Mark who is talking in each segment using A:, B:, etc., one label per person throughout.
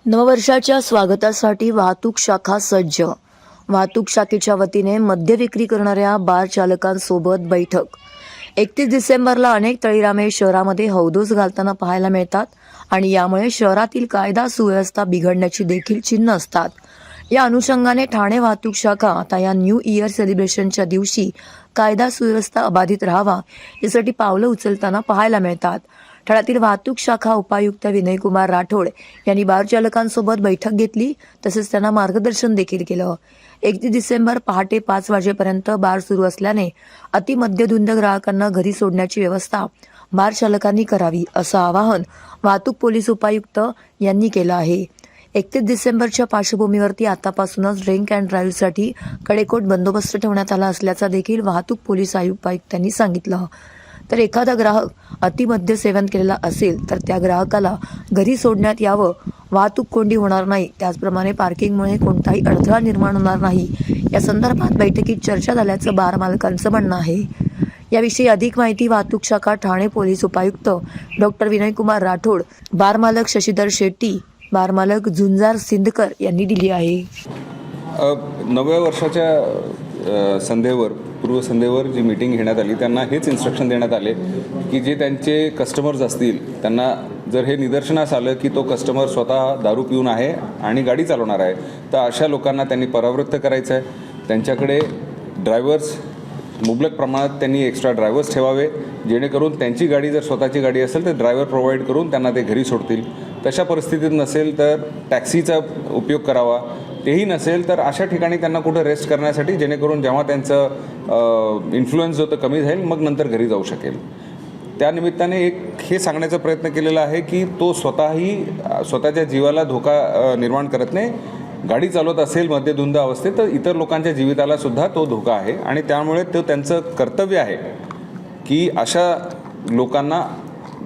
A: नववर्षाच्या स्वागतासाठी वाहतूक शाखा सज्ज. वाहतूक शाखेच्या वतीने मद्य विक्री करणाऱ्या बार चालकांसोबत बैठक. 31 डिसेंबरला अनेक तळीरामे शहरामध्ये हौदोस घालताना पाहायला मिळतात आणि यामुळे शहरातील कायदा सुव्यवस्था बिघडण्याची देखील चिन्ह असतात. या अनुषंगाने ठाणे वाहतूक शाखा आता या न्यू इयर सेलिब्रेशनच्या दिवशी कायदा सुव्यवस्था अबाधित राहावा यासाठी पावलं उचलताना पाहायला मिळतात. ठाण्यातील वाहतूक शाखा उपायुक्त विनयकुमार राठोड यांनी बार चालकांसोबत बैठक घेतली, तसेच त्यांना मार्गदर्शन देखील केलं. 31 डिसेंबर पहाटे 5 वाजेपर्यंत बार सुरू असल्याने अतिमद्यधुंद ग्राहकांना घरी सोडण्याची व्यवस्था बार चालकांनी करावी, असं आवाहन वाहतूक पोलीस उपायुक्त यांनी केलं आहे. 31 डिसेंबरच्या पार्श्वभूमीवरती आतापासूनच ड्रिंक अँड ड्राईव्हसाठी कडेकोट बंदोबस्त ठेवण्यात आला असल्याचा देखील वाहतूक पोलीस उपायुक्तांनी सांगितलं. तर एखादा ग्राहक अतिमद्य सेवन केलेला असेल तर त्या ग्राहकाला घरी सोडण्यात यावं. वाहतूक कोंडी होणार नाही, त्याचप्रमाणे पार्किंगमुळे कोणताही अडथळा निर्माण होणार नाही, या संदर्भात बैठकीत चर्चा झाल्याचं बार मालकांचं म्हणणं आहे. याविषयी अधिक माहिती वाहतूक शाखा ठाणे पोलीस उपायुक्त डॉक्टर विनयकुमार राठोड, बार मालक शशीधर शेट्टी, बार मालक झुंजार सिंदकर यांनी दिली आहे.
B: नव्या वर्षाच्या संध्येवर पूर्वसंध्येवर जी मीटिंग घेण्यात आली त्यांना हेच इन्स्ट्रक्शन देण्यात आले की जे त्यांचे कस्टमर्स असतील त्यांना जर हे निदर्शनास आलं की तो कस्टमर स्वतः दारू पिऊन आहे आणि गाडी चालवणार आहे तर अशा लोकांना त्यांनी परावृत्त करायचं आहे. त्यांच्याकडे ड्रायव्हर्स मुबलक प्रमाणात त्यांनी एक्स्ट्रा ड्रायव्हर्स ठेवावे, जेणेकरून त्यांची गाडी जर स्वतःची गाडी असेल तर ड्रायव्हर प्रोव्हाइड करून त्यांना ते घरी सोडतील. तशा परिस्थितीत नसेल तर टॅक्सीचा उपयोग करावा. तेही नसेल तर अशा ठिकाणी त्यांना कुठं रेस्ट करण्यासाठी, जेणेकरून जेव्हा त्यांचं इन्फ्लुएन्स जो तो कमी जाईल मग नंतर घरी जाऊ शकेल. त्यानिमित्ताने एक हे सांगण्याचा प्रयत्न केलेला आहे की तो स्वतःच्या जीवाला धोका निर्माण करत नाही. गाडी चालवत असेल मद्यधुंद अवस्थेत तर इतर लोकांच्या जीविताला सुद्धा तो धोका आहे आणि त्यामुळे तो त्यांचं कर्तव्य आहे की अशा लोकांना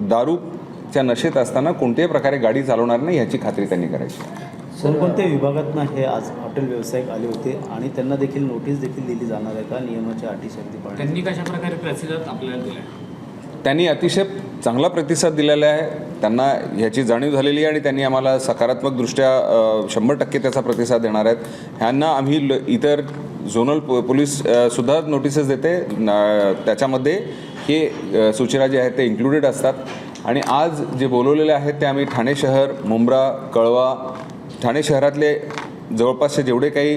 B: दारूच्या नशेत असताना कोणत्याही प्रकारे गाडी चालवणार नाही याची खात्री त्यांनी करायची.
C: कोणकोणत्या विभागातनं हे आज हॉटेल व्यावसायिक आले होते आणि त्यांना देखील नोटीस देखील दिली जाणार आहे का नियमाच्या अटी शर्ती पाळण्यासाठी?
D: त्यांनी कशा प्रकारे प्रतिसाद आपल्याला दिला?
B: त्यांनी अतिशय चांगला प्रतिसाद दिलेला आहे. त्यांना ह्याची जाणीव झालेली आहे आणि त्यांनी आम्हाला सकारात्मकदृष्ट्या 100% त्याचा प्रतिसाद देणार आहेत. ह्यांना आम्ही इतर झोनल पोलीससुद्धा नोटिसेस देते, त्याच्यामध्ये हे सूचना जे आहेत ते इन्क्लुडेड असतात. आणि आज जे बोलवलेले आहेत ते आम्ही ठाणे शहर, मुंब्रा, कळवा, ठाणे शहरातले जवळपासचे जेवढे काही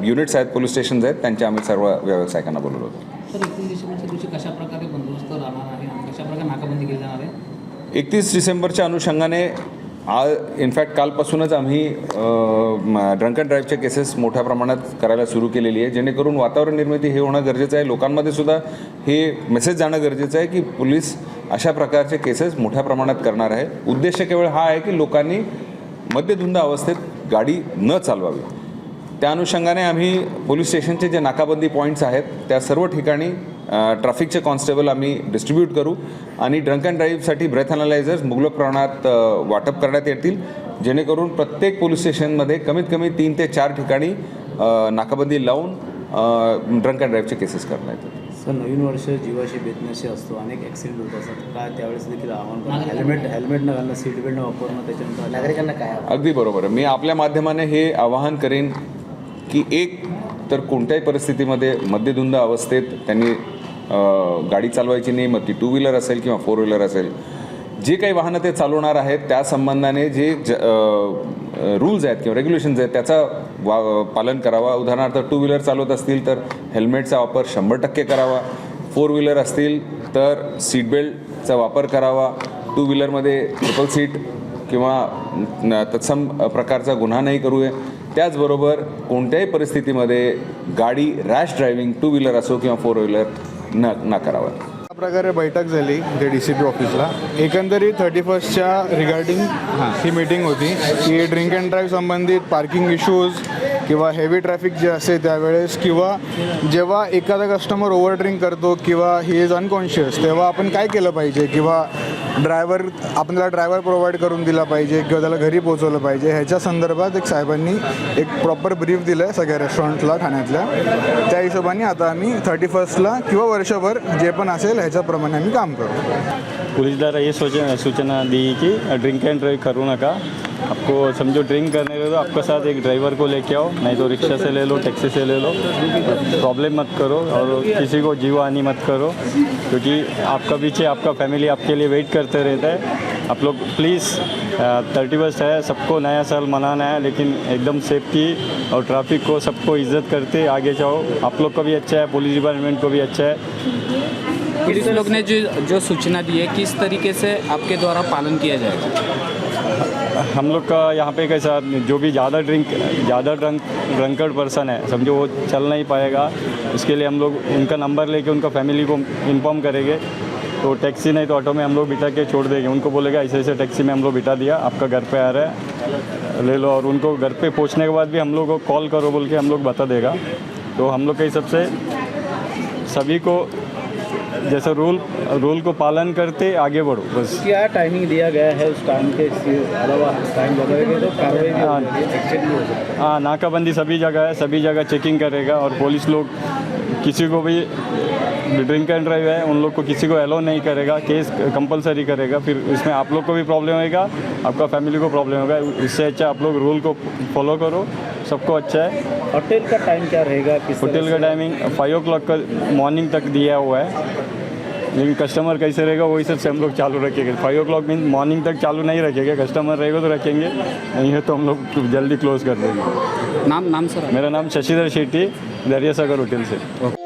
B: युनिट्स आहेत, पोलीस स्टेशन्स आहेत, त्यांच्या आम्ही सर्व व्यावसायिकांना बोलवलो होतो.
D: सर, 31 डिसेंबरच्या दिवशी कशा प्रकारे बंदोबस्त राहणार आहे आणि कशा प्रकारे नाकाबंदी केली जाणार आहे?
B: 31 डिसेंबरच्या अनुषंगाने इनफॅक्ट कालपासूनच आम्ही ड्रंक अँड ड्राईव्हच्या केसेस मोठ्या प्रमाणात करायला सुरू केलेली आहे, जेणेकरून वातावरण निर्मिती हे होणं गरजेचं आहे. लोकांमध्ये सुद्धा हे मेसेज जाणं गरजेचं आहे की पोलीस अशा प्रकारचे केसेस मोठ्या प्रमाणात करणार आहे. उद्देश केवळ हा आहे की लोकांनी मद्यधुंद अवस्थेत गाडी न चालवावी. त्या अनुषंगाने आम्ही पोलीस स्टेशनचे जे नाकाबंदी पॉईंट्स आहेत त्या सर्व ठिकाणी ट्रॅफिकचे कॉन्स्टेबल आम्ही डिस्ट्रीब्यूट करू आणि ड्रंक अँड ड्राईव्हसाठी ब्रेथ अनालायझर्स मुबलक प्रमाणात वाटप करण्यात येतील, जेणेकरून प्रत्येक पोलीस स्टेशनमध्ये कमीत कमी 3 ते 4 ठिकाणी नाकाबंदी लावून ड्रंक अँड ड्राईव्हचे केसेस करण्यात येतील.
C: सर, नवीन वर्ष जीवाशी बेतण्याशी असतो, अनेक ॲक्सिडेंट होत असतात, काय त्यावेळेस देखील आव्हान हेल्मेट न घालणं, सीट बेल्ट न वापरणं, त्याच्यानंतर नागरिकांना काय?
B: अगदी बरोबर आहे. मी आपल्या माध्यमाने हे आवाहन करेन की एक तर कोणत्याही परिस्थितीमध्ये मद्यधुंद अवस्थेत त्यांनी गाडी चालवायची नाही, मग ती 2 व्हीलर असेल किंवा 4 व्हीलर असेल. जे काही वाहनं ते चालवणार आहेत त्या संबंधाने जे रूल्स आहेत किंवा रेग्युलेशन्स आहेत त्याचा पालन करावा. उदाहरणार्थ 2 व्हीलर चालवत असतील तर हेल्मेटचा वापर 100% करावा. 4 व्हीलर असतील तर सीट बेल्टचा वापर करावा. 2 व्हीलरमध्ये ट्रिपल सीट किंवा तत्सम प्रकारचा गुन्हा नाही करूया. त्याचबरोबर कोणत्याही परिस्थितीमध्ये गाडी रॅश ड्रायव्हिंग 2 व्हीलर असो किंवा 4 व्हीलर न करावा.
E: अशा प्रकारे बैठक झाली ते DCP ऑफिसला. एकंदरीत 31च्या रिगार्डिंग ही मीटिंग होती की ड्रिंक अँड ड्राईव्ह संबंधित पार्किंग इश्यूज किंवा हेवी ट्रॅफिक जे असते त्यावेळेस किंवा जेव्हा एखादा कस्टमर ओव्हर ड्रिंक करतो किंवा ही इज अनकॉन्शियस तेव्हा आपण काय केलं पाहिजे किंवा आपण त्याला ड्रायव्हर प्रोव्हाइड करून दिला पाहिजे किंवा त्याला घरी पोहोचवलं पाहिजे, ह्याच्या संदर्भात साहेबांनी एक प्रॉपर ब्रीफ दिलं आहे सगळ्या रेस्टॉरंटला ठाण्यातल्या. त्या हिशोबाने आता आम्ही 31ला किंवा वर्षभर जे पण असेल ह्याच्याप्रमाणे आम्ही काम करू.
F: पोलीस द्वारा ये सूचना दी कि ड्रिंक एंड ड्राइव करू नका आपको समझो ड्रिंक करने के तो आपके साथ एक ड्राइवर को लेके आओ, नहीं तो रिक्शा से ले लो, टैक्सी से ले लो। प्रॉब्लम मत करो और किसी को जीवहानि मत करो, क्योंकि आपका पीछे आपका फैमिली आपके लिए वेट करते रहता है। आप लोग प्लीज़ 31 है, सबको नया साल मनाना है, लेकिन एकदम सेफ्टी और ट्रैफिक को सबको इज्जत करते आगे जाओ। आप लोग को भी अच्छा है, पुलिस डिपार्टमेंट को भी अच्छा है।
G: पुलिस लोग ने जो सूचना दी है, किस तरीके से आपके द्वारा पालन किया जाएगा?
F: हम लोग का यहाँ पे कैसा, जो भी ज़्यादा ड्रंकर्ड पर्सन है समझो, वो चल नहीं पाएगा। उसके लिए हम लोग उनका नंबर लेके उनका फैमिली को इन्फॉर्म करेंगे। तो टैक्सी नहीं तो ऑटो में हम लोग बिठा के छोड़ देंगे। उनको बोलेगा ऐसे ऐसे टैक्सी में हम लोग बिठा दिया, आपका घर पे आ रहा है, ले लो। और उनको घर पे पहुँचने के बाद भी हम लोग को कॉल करो बोल के हम लोग बता देगा। तो हम लोग के हिसाब से सभी को जैसे रूल को पालन करते आगे बढ़ो बस।
C: क्या टाइमिंग दिया गया है, उस टाइम के अलावा टाइम लगाएंगे तो कार्रवाई भी होगी, एक्शन भी हो सकता है?
F: हाँ, नाकाबंदी सभी जगह है, सभी जगह चेकिंग करेगा। और पुलिस लोग किसी को भी ड्रिंक एंड ड्राइव है उन लोग को किसी को अलाउ नहीं करेगा, केस कंपलसरी करेगा। फिर इसमें आप लोग को भी प्रॉब्लम होगा, आपका फैमिली को प्रॉब्लम होगा। इससे अच्छा आप लोग रूल को फॉलो करो, सबको अच्छा है।
C: होटल का टाइम क्या रहेगा?
F: होटल का टाइमिंग 5 o'clock का मॉर्निंग तक दिया हुआ है, लेकिन कस्टमर कैसे रहेगा वो हिसाब से हम लोग चालू रखेंगे। 5 o'clock मीन मॉर्निंग तक चालू नहीं रखेंगे, कस्टमर रहेगा तो रखेंगे, नहीं है तो हम लोग जल्दी क्लोज कर देंगे।
G: नाम सर?
F: मेरा नाम शशिधर शेट्टी, दरिया सागर होटल से।